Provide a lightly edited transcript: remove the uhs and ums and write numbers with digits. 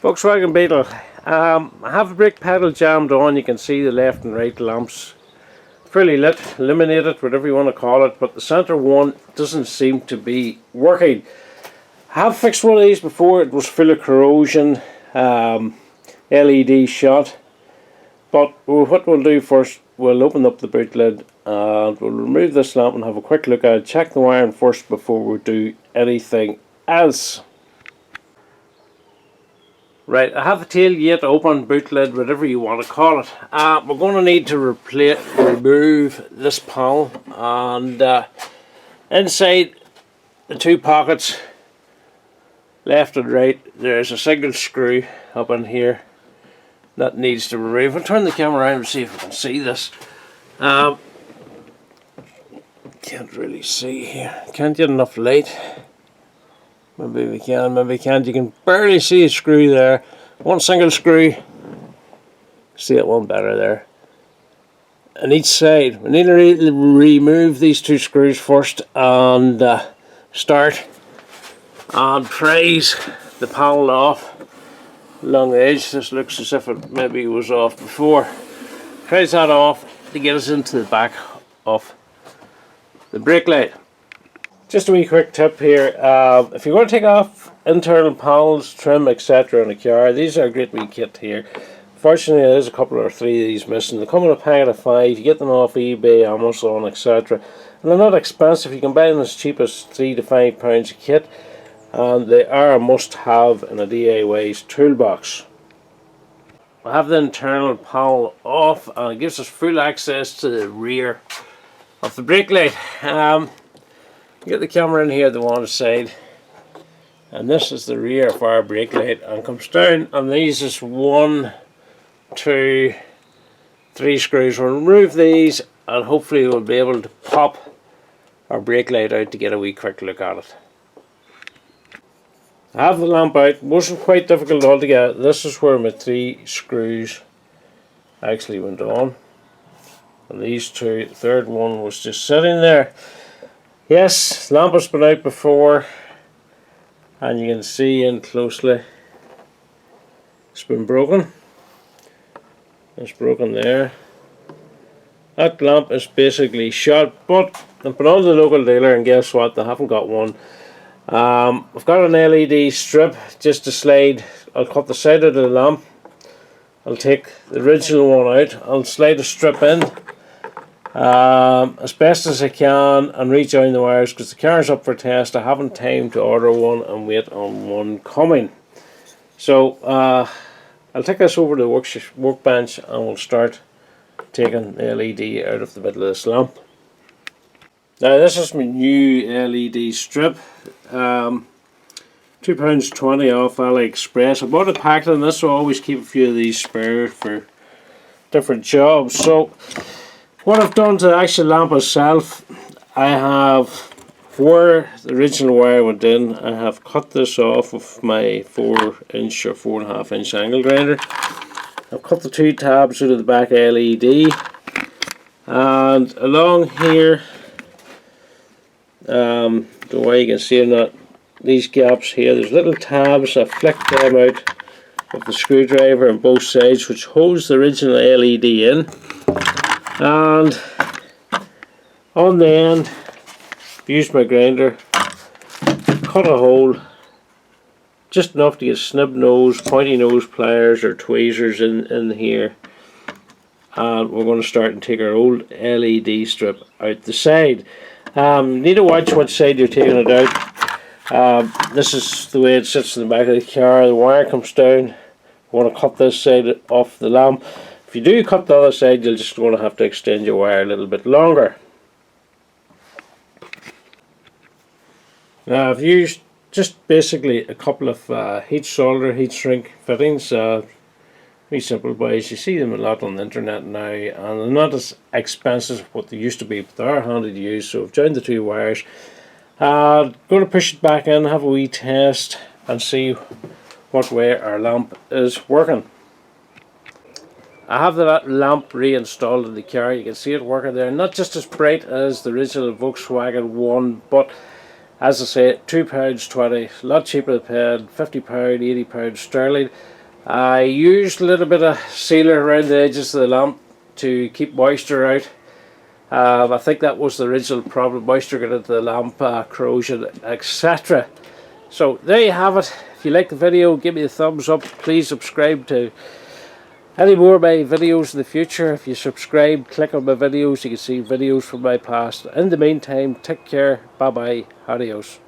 Volkswagen Beetle. I have the brake pedal jammed on. You can see the left and right lamps fairly lit, illuminated, whatever you want to call it, but the centre one doesn't seem to be working. I have fixed one of these before. It was full of corrosion, LED shot, but what we'll do first, we'll open up the boot lid and we'll remove this lamp and have a quick look at it, check the wiring first before we do anything else. Right, I have the tailgate open, boot lid, whatever you want to call it. We're going to need to remove this panel, and inside the two pockets, left and right, there's a single screw up in here that needs to be removed. I'll turn the camera around and see if we can see this. Can't really see here. Can't get enough light. Maybe we can, maybe we can't. You can barely see a screw there. One single screw. See it one better there. On each side. We need to remove these two screws first and start and prise the panel off along the edge. This looks as if it maybe was off before. Prise that off to get us into the back of the brake light. Just a wee quick tip here, if you're going to take off internal panels, trim, etc. on a car, these are a great wee kit here. Fortunately there's a couple or three of these missing. They come in a packet of 5, you get them off eBay, Amazon, etc. And they're not expensive, you can buy them as cheap as £3 to £5 a kit, and they are a must have in a DIY's toolbox. I have the internal panel off and it gives us full access to the rear of the brake light. Get the camera in here the one side, and this is the rear of our brake light, and comes down, and these is 1, 2, 3 screws. We'll remove these and hopefully we'll be able to pop our brake light out to get a wee quick look at it. I have the lamp out. It wasn't quite difficult altogether. This is where my 3 screws actually went on, and these two, the third one was just sitting there. Yes, lamp has been out before, and you can see in closely it's been broken. It's broken there. That lamp is basically shot, but I've been on to the local dealer and guess what, they haven't got one. I've got an LED strip just to slide. I'll cut the side of the lamp, I'll take the original one out, I'll slide a strip in as best as I can and rejoin the wires, because the car is up for test. I haven't time to order one and wait on one coming. So I'll take this over to the workbench and we'll start taking the LED out of the middle of this lamp. Now this is my new LED strip, £2.20 off AliExpress. I bought a packet in this, so I always keep a few of these spare for different jobs. So what I've done to the actual lamp itself, I have, where the original wire went in, I have cut this off with my 4-inch or 4.5-inch angle grinder. I've cut the 2 tabs out of the back LED, and along here, the way you can see in that, these gaps here, there's little tabs. I've flicked them out with the screwdriver on both sides, which holds the original LED in. And on the end, use my grinder, cut a hole just enough to get snub nose, pointy nose pliers or tweezers in here, and we're going to start and take our old LED strip out the side. Need to watch which side you're taking it out. This is the way it sits in the back of the car. The wire comes down. I want to cut this side off the lamp. If you do cut the other side, you're just going to have to extend your wire a little bit longer. Now I've used just basically a couple of heat solder, heat shrink fittings. Very simple boys. You see them a lot on the internet now, and they're not as expensive as what they used to be, but they are handy to use. So I've joined the 2 wires. Going to push it back in, have a wee test, and see what way our lamp is working. I have that lamp reinstalled in the car. You can see it working there. Not just as bright as the original Volkswagen one, but as I say, £2.20, a lot cheaper than paying £50, £80 sterling. I used a little bit of sealer around the edges of the lamp to keep moisture out. I think that was the original problem, moisture got into the lamp, corrosion, etc. So there you have it. If you like the video, give me a thumbs up. Please subscribe to any more of my videos in the future. If you subscribe, click on my videos, you can see videos from my past. In the meantime, take care, bye bye, adios.